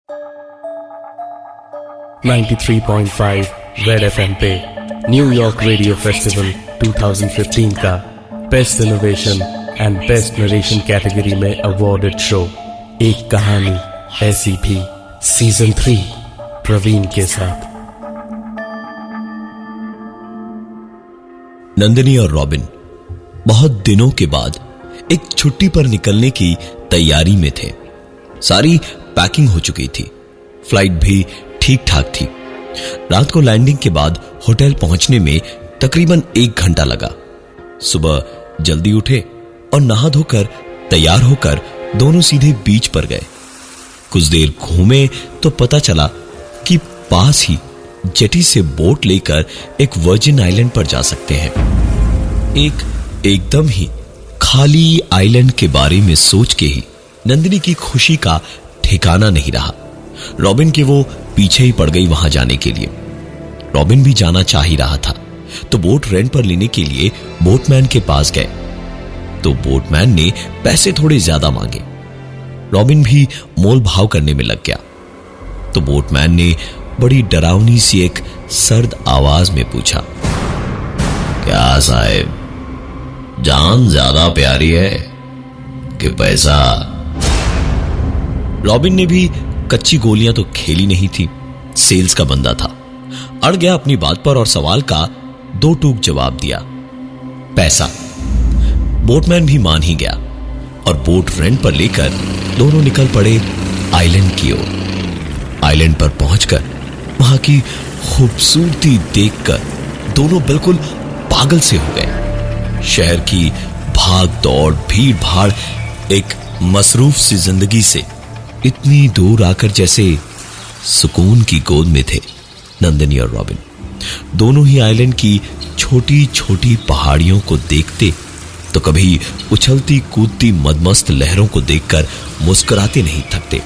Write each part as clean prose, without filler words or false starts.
93.5 red FM पे New York radio festival 2015 का best innovation and best narration category में awarded show एक कहानी ऐसी भी सीजन 3 प्रवीण के साथ। नंदिनी और रॉबिन बहुत दिनों के बाद एक छुट्टी पर निकलने की तैयारी में थे। सारी पैकिंग हो चुकी थी, फ्लाइट भी ठीक ठाक थी। रात को लैंडिंग के बाद होटल पहुंचने में तकरीबन 1 घंटा लगा। सुबह जल्दी उठे और नहा धोकर तैयार होकर दोनों सीधे बीच पर गए। कुछ देर घूमे तो पता चला कि पास ही जेटी से बोट लेकर एक वर्जिन आइलैंड पर जा सकते हैं। एकदम ही खाली आइलैंड के बारे में सोच के ही नंदिनी की खुशी का ठिकाना नहीं रहा। रॉबिन के वो पीछे ही पड़ गई वहां जाने के लिए। रॉबिन भी जाना चाह ही रहा था तो बोट रेंट पर लेने के लिए बोटमैन के पास गए तो बोटमैन ने पैसे थोड़े ज्यादा मांगे। रॉबिन भी मोल भाव करने में लग गया तो बोटमैन ने बड़ी डरावनी सी एक सर्द आवाज में पूछा, क्या साहब, जान ज्यादा प्यारी है कि पैसा? रॉबिन ने भी कच्ची गोलियां तो खेली नहीं थी, सेल्स का बंदा था। अड़ गया अपनी बात पर और सवाल का 2 टूक जवाब दिया, पैसा। बोटमैन भी मान ही गया और बोट रेंट पर लेकर दोनों निकल पड़े आइलैंड की ओर। आइलैंड पर पहुंचकर वहां की खूबसूरती देखकर दोनों बिल्कुल पागल से हो गए। शहर की भाग दौड़, भीड़ भाड़, एक मसरूफ सी जिंदगी से इतनी दूर आकर जैसे सुकून की गोद में थे नंदिनी और रॉबिन। दोनों ही आइलैंड की छोटी छोटी पहाड़ियों को देखते तो कभी उछलती कूदती मदमस्त लहरों को देखकर मुस्कुराते नहीं थकते।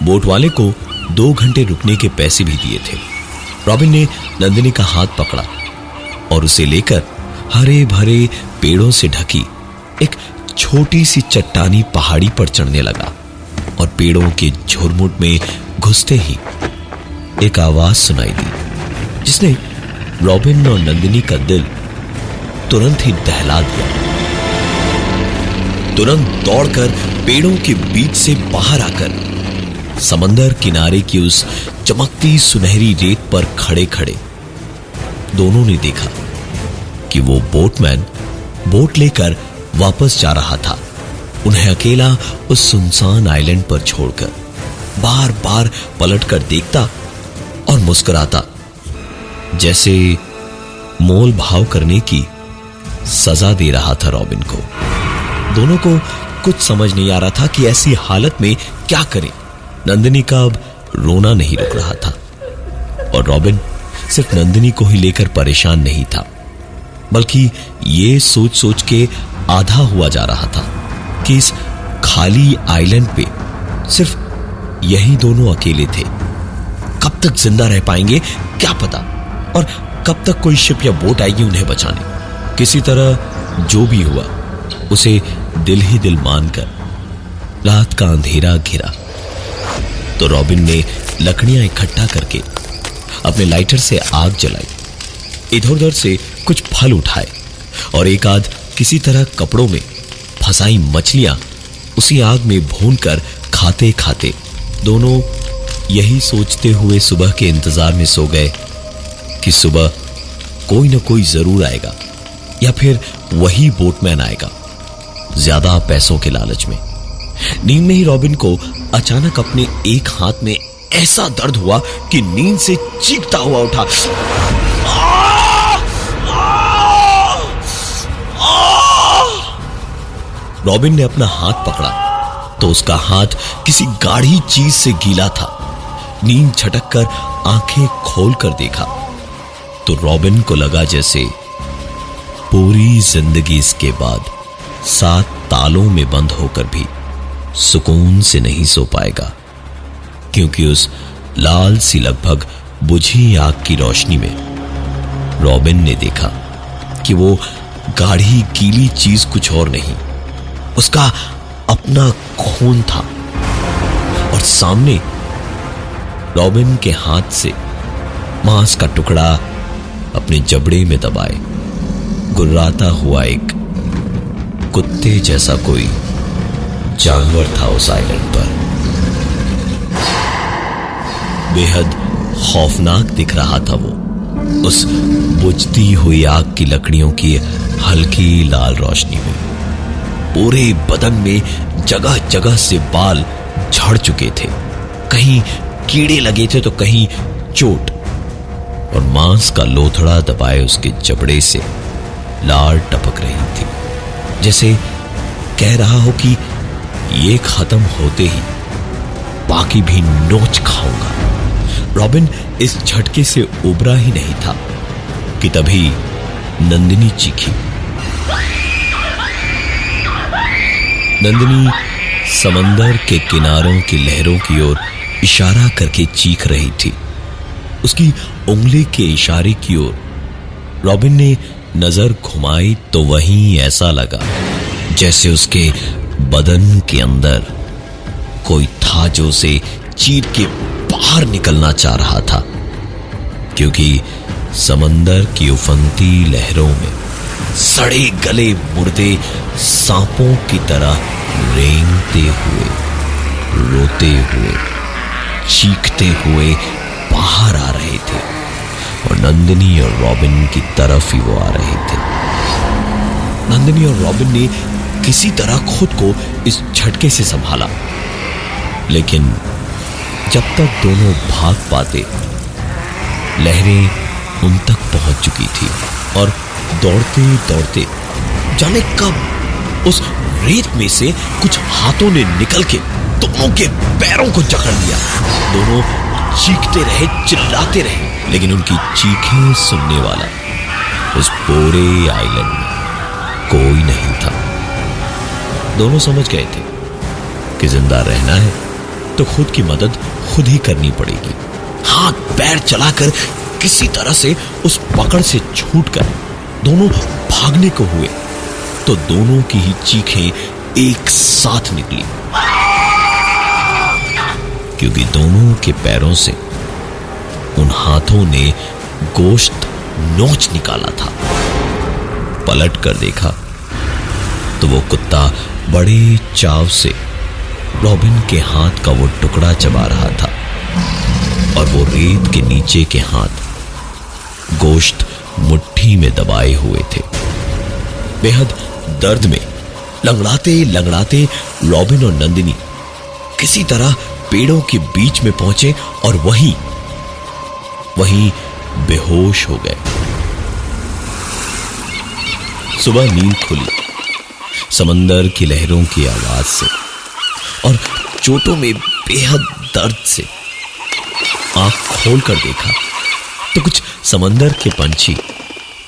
बोट वाले को 2 घंटे रुकने के पैसे भी दिए थे। रॉबिन ने नंदिनी का हाथ पकड़ा और उसे लेकर हरे भरे पेड़ों से ढकी एक छोटी सी चट्टानी पहाड़ी पर चढ़ने लगा और पेड़ों के झुरमुट में घुसते ही एक आवाज सुनाई दी जिसने रॉबिन और नंदिनी का दिल तुरंत ही दहला दिया। तुरंत दौड़कर पेड़ों के बीच से बाहर आकर समंदर किनारे की उस चमकती सुनहरी रेत पर खड़े खड़े दोनों ने देखा कि वो बोटमैन बोट लेकर वापस जा रहा था, उन्हें अकेला उस सुनसान आइलैंड पर छोड़कर। बार बार पलटकर देखता और मुस्कुराता जैसे मोल भाव करने की सजा दे रहा था रॉबिन को। दोनों को कुछ समझ नहीं आ रहा था कि ऐसी हालत में क्या करें। नंदिनी का अब रोना नहीं रुक रहा था और रॉबिन सिर्फ नंदिनी को ही लेकर परेशान नहीं था, बल्कि ये सोच सोच के आधा हुआ जा रहा था कि इस खाली आइलैंड पे सिर्फ यही दोनों अकेले थे। कब तक जिंदा रह पाएंगे क्या पता, और कब तक कोई शिप या बोट आएगी उन्हें बचाने। किसी तरह जो भी हुआ उसे दिल ही दिल मानकर रात का अंधेरा घिरा तो रॉबिन ने लकड़ियां इकट्ठा करके अपने लाइटर से आग जलाई, इधर उधर से कुछ फल उठाए और एक आध किसी तरह कपड़ों में फंसाई मछलियां उसी आग में भूनकर खाते खाते दोनों यही सोचते हुए सुबह के इंतजार में सो गए कि सुबह कोई ना कोई जरूर आएगा या फिर वही बोटमैन आएगा ज्यादा पैसों के लालच में। नींद में ही रॉबिन को अचानक अपने एक हाथ में ऐसा दर्द हुआ कि नींद से चीखता हुआ उठा। रॉबिन ने अपना हाथ पकड़ा तो उसका हाथ किसी गाढ़ी चीज से गीला था। नींद झटक कर आंखें खोलकर देखा तो रॉबिन को लगा जैसे पूरी जिंदगी इसके बाद 7 तालों में बंद होकर भी सुकून से नहीं सो पाएगा, क्योंकि उस लाल सी लगभग बुझी आग की रोशनी में रॉबिन ने देखा कि वो गाढ़ी गीली चीज कुछ और नहीं, उसका अपना खून था और सामने रॉबिन के हाथ से मांस का टुकड़ा अपने जबड़े में दबाए गुर्राता हुआ एक कुत्ते जैसा कोई जानवर था उस आइलैंड पर। बेहद खौफनाक दिख रहा था वो, उस बुझती हुई आग की लकड़ियों की हल्की लाल रोशनी में। पूरे बदन में जगह जगह से बाल झड़ चुके थे, कहीं कीड़े लगे थे तो कहीं चोट, और मांस का लोथड़ा दबाए उसके जबड़े से लार टपक रही थी, जैसे कह रहा हो कि ये खत्म होते ही बाकी भी नोच खाऊंगा। रॉबिन इस झटके से उबरा ही नहीं था कि तभी नंदिनी चीखी। नंदिनी समंदर के किनारों की लहरों की ओर इशारा करके चीख रही थी। उसकी उंगली के इशारे की ओर रॉबिन ने नजर घुमाई तो वहीं ऐसा लगा जैसे उसके बदन के अंदर कोई था जो उसे चीर के बाहर निकलना चाह रहा था, क्योंकि समंदर की उफनती लहरों में सड़े गले मुर्दे सांपों की तरह रेंगते हुए, रोते हुए, चीखते हुए बाहर आ रहे थे, और नंदिनी और रॉबिन की तरफ ही वो आ रहे थे। नंदिनी और रॉबिन ने किसी तरह खुद को इस झटके से संभाला, लेकिन जब तक दोनों भाग पाते लहरें उन तक पहुंच चुकी थी, और दौड़ते दौड़ते जाने कब उस रेत में से कुछ हाथों ने निकल के दोनों के पैरों को जकड़ लिया। दोनों चीखते रहे, चिल्लाते रहे, लेकिन उनकी चीखें सुनने वाला उस पूरे आइलैंड में कोई नहीं था। दोनों समझ गए थे कि जिंदा रहना है तो खुद की मदद खुद ही करनी पड़ेगी। हाथ पैर चलाकर किसी तरह से उस पकड़ से छूटकर दोनों भागने को हुए तो दोनों की ही चीखें एक साथ निकली, क्योंकि दोनों के पैरों से उन हाथों ने गोश्त नोच निकाला था। पलट कर देखा तो वो कुत्ता बड़े चाव से रॉबिन के हाथ का वो टुकड़ा चबा रहा था, और वो रेत के नीचे के हाथ गोश्त मुट्ठी में दबाए हुए थे। बेहद दर्द में लंगड़ाते लंगड़ाते रॉबिन और नंदिनी किसी तरह पेड़ों के बीच में पहुंचे और वहीं बेहोश हो गए। सुबह नींद खुली समंदर की लहरों की आवाज से, और चोटों में बेहद दर्द से आंख खोलकर देखा तो कुछ समंदर के पंछी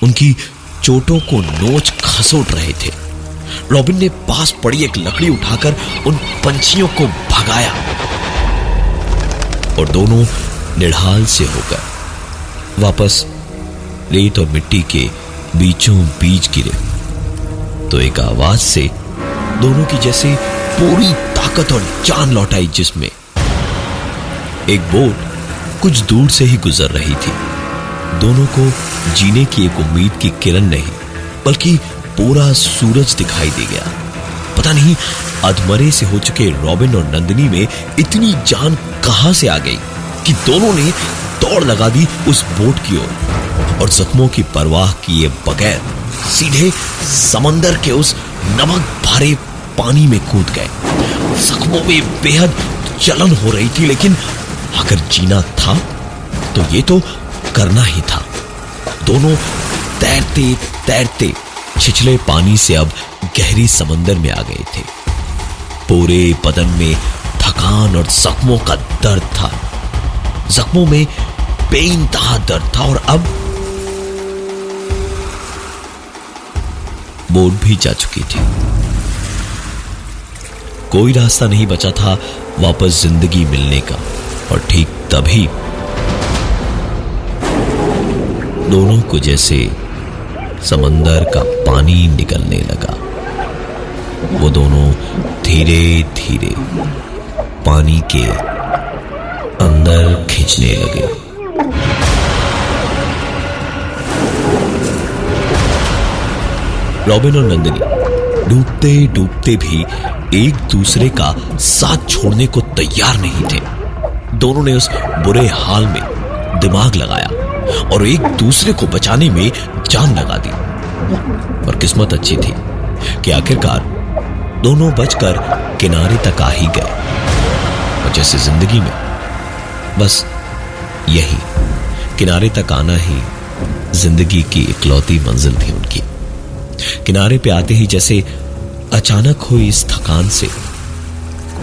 उनकी चोटों को नोच खसोट रहे थे। रॉबिन ने पास पड़ी एक लकड़ी उठाकर उन पंछियों को भगाया, और दोनों निढाल से होकर वापस रेत और मिट्टी के बीचों बीच गिरे तो एक आवाज से दोनों की जैसे पूरी ताकत और जान लौट आई, जिसमें एक बोट कुछ दूर से ही गुजर रही थी। दोनों को जीने की एक उम्मीद की किरण नहीं बल्कि पूरा सूरज दिखाई दे गया। पता नहीं अधमरे से हो चुके रॉबिन और नंदिनी में इतनी जान कहां से आ गई कि दोनों ने दौड़ लगा दी उस बोट की ओर, और जख्मों की परवाह किए बगैर सीधे समंदर के उस नमक भरे पानी में कूद गए। जख्मों में बेहद जलन हो रही थी, लेकिन अगर जीना था तो ये तो करना ही था। दोनों तैरते तैरते छिछले पानी से अब गहरी समंदर में आ गए थे। पूरे बदन में थकान और जख्मों का दर्द था, जख्मों में बेइंतहा दर्द था, और अब बोट भी जा चुकी थी। कोई रास्ता नहीं बचा था वापस जिंदगी मिलने का, और ठीक तभी दोनों को जैसे समंदर का पानी निकलने लगा। वो दोनों धीरे धीरे पानी के अंदर खींचने लगे। रॉबिन और नंदिनी डूबते डूबते भी एक दूसरे का साथ छोड़ने को तैयार नहीं थे। दोनों ने उस बुरे हाल में दिमाग लगाया और एक दूसरे को बचाने में जान लगा दी। और किस्मत अच्छी थी कि आखिरकार दोनों बचकर किनारे तक आ ही गए। और जैसे जिंदगी में बस यही किनारे तक आना ही जिंदगी की इकलौती मंजिल थी उनकी। किनारे पे आते ही जैसे अचानक हुई इस थकान से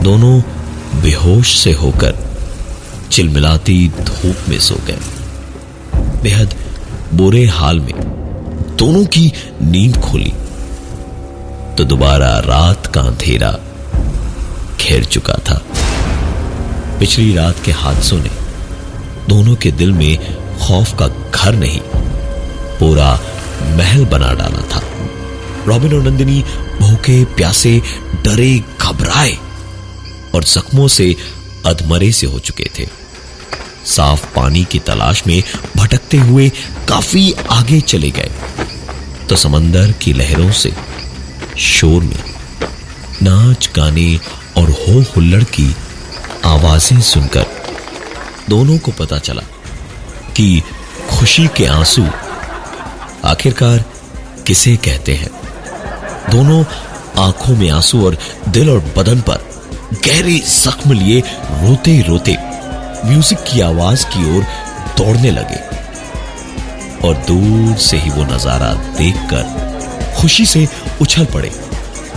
दोनों बेहोश से होकर चिलमिलाती धूप में सो गए। बेहद बुरे हाल में दोनों की नींद खुली तो दोबारा रात का अंधेरा घेर चुका था। पिछली रात के हादसों ने दोनों के दिल में खौफ का घर नहीं, पूरा महल बना डाला था। रॉबिन और नंदिनी भूखे प्यासे डरे घबराए और जख्मों से अधमरे से हो चुके थे। साफ पानी की तलाश में भटकते हुए काफी आगे चले गए तो समंदर की लहरों से शोर में नाच गाने और हो हुल्लड़ की आवाजें सुनकर दोनों को पता चला कि खुशी के आंसू आखिरकार किसे कहते हैं। दोनों आंखों में आंसू और दिल और बदन पर गहरे जख्म लिए रोते रोते म्यूजिक की आवाज की ओर दौड़ने लगे। और दूर से ही वो नजारा देखकर खुशी से उछल पड़े।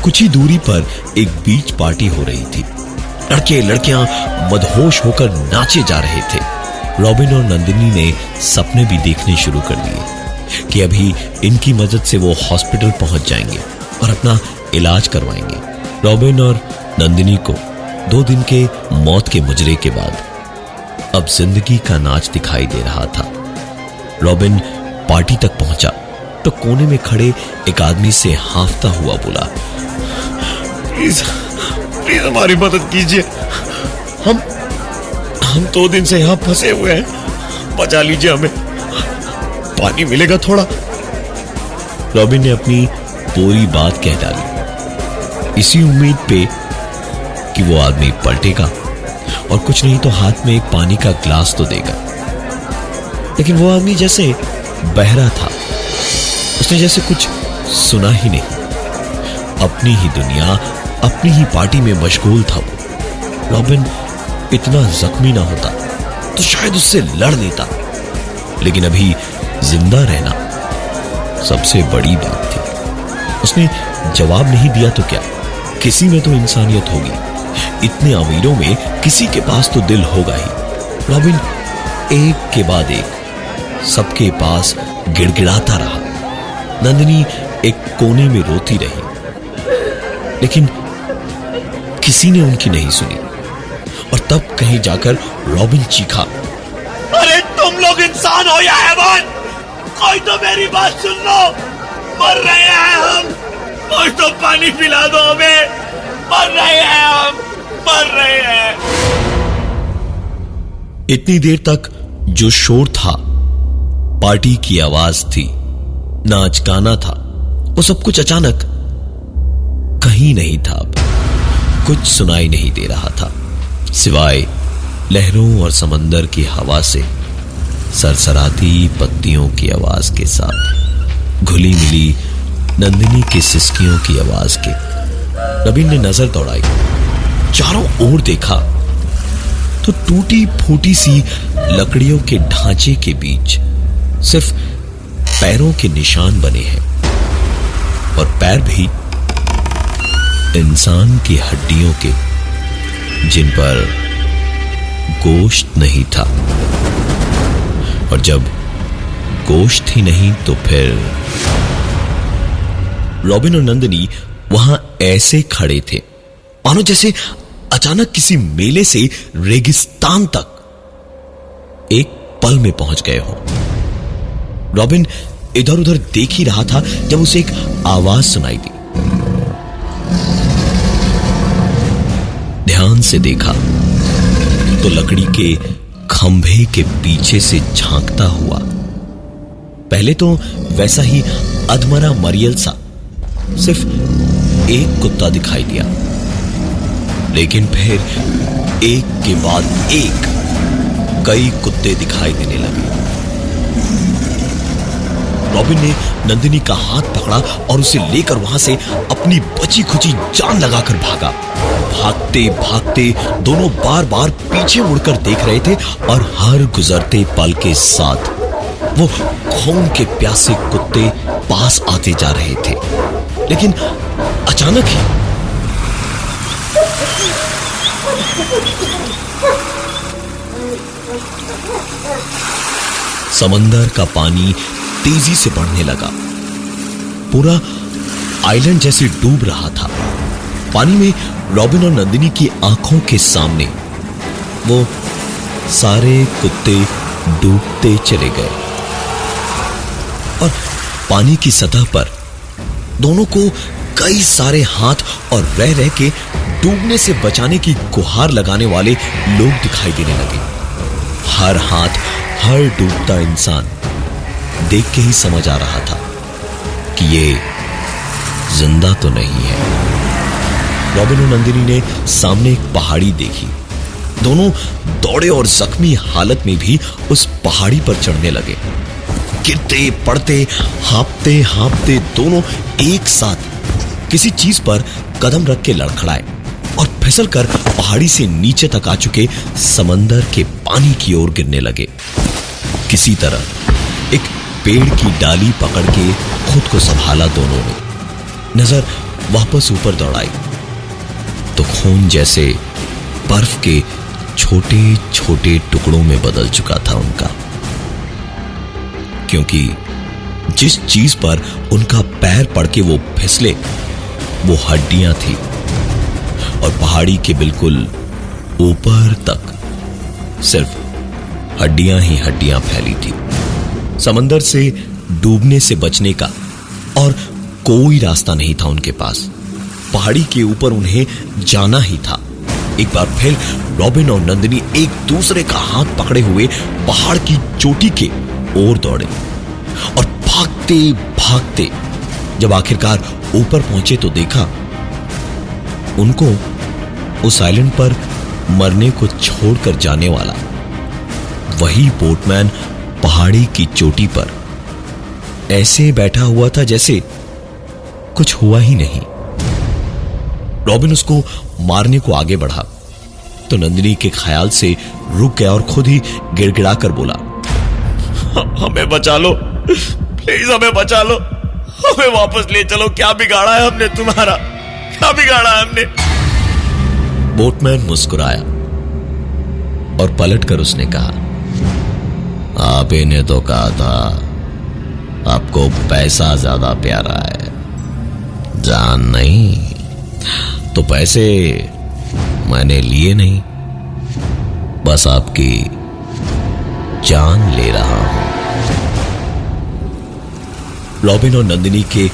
कुछ ही दूरी पर एक बीच पार्टी हो रही थी। लड़के लड़कियां मदहोश होकर नाचे जा रहे थे। रॉबिन और नंदिनी ने सपने भी देखने शुरू कर दिए कि अभी इनकी मदद से वो हॉस्पिटल पहुंच जाएंगे और अपना इलाज करवाएंगे। रॉबिन और नंदिनी को 2 दिन के मौत के मुजरे के बाद अब जिंदगी का नाच दिखाई दे रहा था। रॉबिन पार्टी तक पहुंचा तो कोने में खड़े एक आदमी से हांफता हुआ बोला, प्लीज प्लीज हमारी मदद कीजिए, हम 2 दिन से यहां फंसे हुए हैं, बचा लीजिए हमें, पानी मिलेगा थोड़ा। रॉबिन ने अपनी पूरी बात कह डाली, इसी उम्मीद पे कि वो आदमी पलटेगा और कुछ नहीं तो हाथ में एक पानी का ग्लास तो देगा। लेकिन वो आदमी जैसे बहरा था, उसने जैसे कुछ सुना ही नहीं। अपनी ही दुनिया, अपनी ही पार्टी में मशगूल था वो। रॉबिन इतना जख्मी ना होता तो शायद उससे लड़ लेता, लेकिन अभी जिंदा रहना सबसे बड़ी बात थी। उसने जवाब नहीं दिया तो क्या, किसी में तो इंसानियत होगी। इतने अमीरों में किसी के पास तो दिल होगा ही। रॉबिन एक के बाद एक सबके पास गिड़गिड़ाता रहा। नंदिनी एक कोने में रोती रही, लेकिन किसी ने उनकी नहीं सुनी। और तब कहीं जाकर रॉबिन चीखा, अरे तुम लोग इंसान हो या हैवान, कोई तो मेरी बात सुन लो, मर रहे हैं हम, कोई तो पानी पिला दो हमें, मर रहे हैं हम, मर रहे हैं। इतनी देर तक जो शोर था, पार्टी की आवाज थी, नाच गाना था, वो सब कुछ अचानक कहीं नहीं था। अब कुछ सुनाई नहीं दे रहा था सिवाय लहरों और समंदर की हवा से सरसराती पत्तियों की आवाज के साथ घुली मिली नंदिनी की सिसकियों की आवाज के। रॉबिन ने नजर दौड़ाई, चारों ओर देखा तो टूटी फूटी सी लकड़ियों के ढांचे के बीच सिर्फ पैरों के निशान बने हैं, और पैर भी इंसान की हड्डियों के, जिन पर गोश्त नहीं था। और जब गोश्त ही नहीं तो फिर रॉबिन और नंदिनी वहां ऐसे खड़े थे मानो जैसे अचानक किसी मेले से रेगिस्तान तक एक पल में पहुंच गए हो। रॉबिन इधर उधर देख ही रहा था जब उसे एक आवाज सुनाई दी। ध्यान से देखा तो लकड़ी के खंभे के पीछे से झांकता हुआ। पहले तो वैसा ही अधमरा मरियल सा सिर्फ एक कुत्ता दिखाई दिया, लेकिन फिर एक के बाद एक कई कुत्ते दिखाई देने लगे। रॉबिन ने नंदिनी का हाथ पकड़ा और उसे लेकर वहां से अपनी बची खुची जान लगाकर भागा। भागते भागते दोनों बार बार पीछे मुड़कर देख रहे थे और हर गुजरते पल के साथ वो खून के प्यासे कुत्ते पास आते जा रहे थे। लेकिन अचानक ही समंदर का पानी तेजी से बढ़ने लगा। पूरा आइलैंड जैसे डूब रहा था। पानी में रॉबिन और नंदिनी की आंखों के सामने वो सारे कुत्ते डूबते चले गए और पानी की सतह पर दोनों को कई सारे हाथ और रह रह के डूबने से बचाने की गुहार लगाने वाले लोग दिखाई देने लगे। हर हाथ, हर डूबता इंसान देख के ही समझ आ रहा था कि ये जिंदा तो नहीं है। रॉबिन और नंदिनी ने सामने एक पहाड़ी देखी। दोनों दौड़े और जख्मी हालत में भी उस पहाड़ी पर चढ़ने लगे। गिरते पड़ते हाँपते हाँपते दोनों एक साथ किसी चीज पर कदम रख के लड़खड़ाए और फिसलकर पहाड़ी से नीचे तक आ चुके समंदर के पानी की ओर गिरने लगे। किसी तरह एक पेड़ की डाली पकड़ के खुद को संभाला दोनों ने। नजर वापस ऊपर दौड़ाई तो खून जैसे बर्फ के छोटे छोटे टुकड़ों में बदल चुका था उनका, क्योंकि जिस चीज पर उनका पैर पड़ के वो फिसले वो हड्डियां थी और पहाड़ी के बिल्कुल ऊपर तक सिर्फ हड्डियां ही हड्डियां फैली थी। समंदर से डूबने से बचने का और कोई रास्ता नहीं था उनके पास। पहाड़ी के ऊपर उन्हें जाना ही था। एक बार फिर रॉबिन और नंदिनी एक दूसरे का हाथ पकड़े हुए पहाड़ की चोटी के ओर दौड़े और भागते भागते जब आखिरकार ऊपर पहुंचे तो देखा उनको उस आइलैंड पर मरने को छोड़कर जाने वाला वही बोटमैन पहाड़ी की चोटी पर ऐसे बैठा हुआ था जैसे कुछ हुआ ही नहीं। रॉबिन उसको मारने को आगे बढ़ा तो नंदिनी के ख्याल से रुक गया और खुद ही गिड़गिड़ाकर बोला, हमें बचा लो, प्लीज हमें बचा लो, हमें वापस ले चलो। क्या बिगाड़ा है हमने तुम्हारा, क्या बिगाड़ा है हमने? बोटमैन मुस्कुराया और पलटकर उसने कहा, आप ही ने तो कहा था आपको पैसा ज्यादा प्यारा है, जान नहीं। तो पैसे मैंने लिए नहीं, बस आपकी जान ले रहा हूं। रॉबिन और नंदिनी के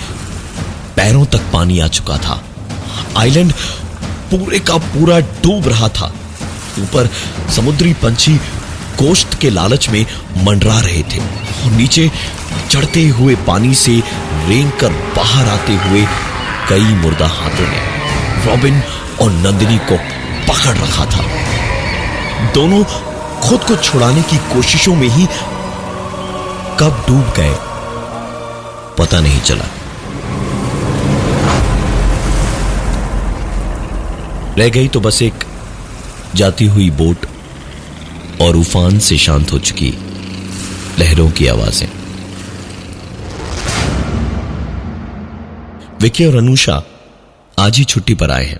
पैरों तक पानी आ चुका था। आइलैंड पूरे का पूरा डूब रहा था। ऊपर समुद्री पंछी गोश्त के लालच में मंडरा रहे थे और नीचे चढ़ते हुए पानी से रेंग कर बाहर आते हुए कई मुर्दा हाथों ने रॉबिन और नंदिनी को पकड़ रखा था। दोनों खुद को छुड़ाने की कोशिशों में ही कब डूब गए पता नहीं चला। रह गई तो बस एक जाती हुई बोट और उफान से शांत हो चुकी लहरों की आवाजें। विकी और अनुषा आज ही छुट्टी पर आए हैं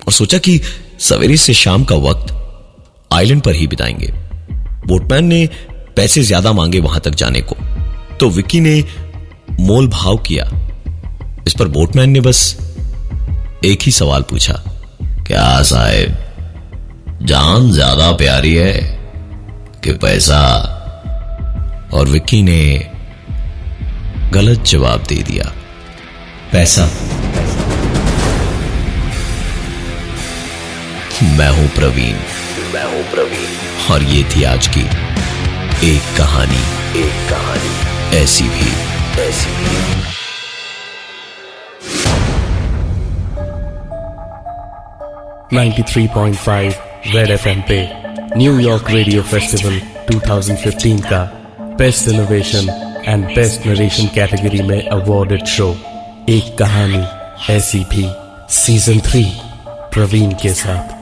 और सोचा कि सवेरे से शाम का वक्त आइलैंड पर ही बिताएंगे। बोटमैन ने पैसे ज्यादा मांगे वहां तक जाने को, तो विकी ने मोल भाव किया। इस पर बोटमैन ने बस एक ही सवाल पूछा, क्या साहब, जान ज्यादा प्यारी है कि पैसा? और विकी ने गलत जवाब दे दिया, पैसा। मैं हूं प्रवीण। मैं हूं प्रवीण और ये थी आज की एक कहानी ऐसी भी 93.5 रेड एफएम पे न्यूयॉर्क रेडियो फेस्टिवल 2015 का best innovation and best narration category में अवॉर्डेड शो एक कहानी ऐसी भी सीजन 3 प्रवीण के साथ।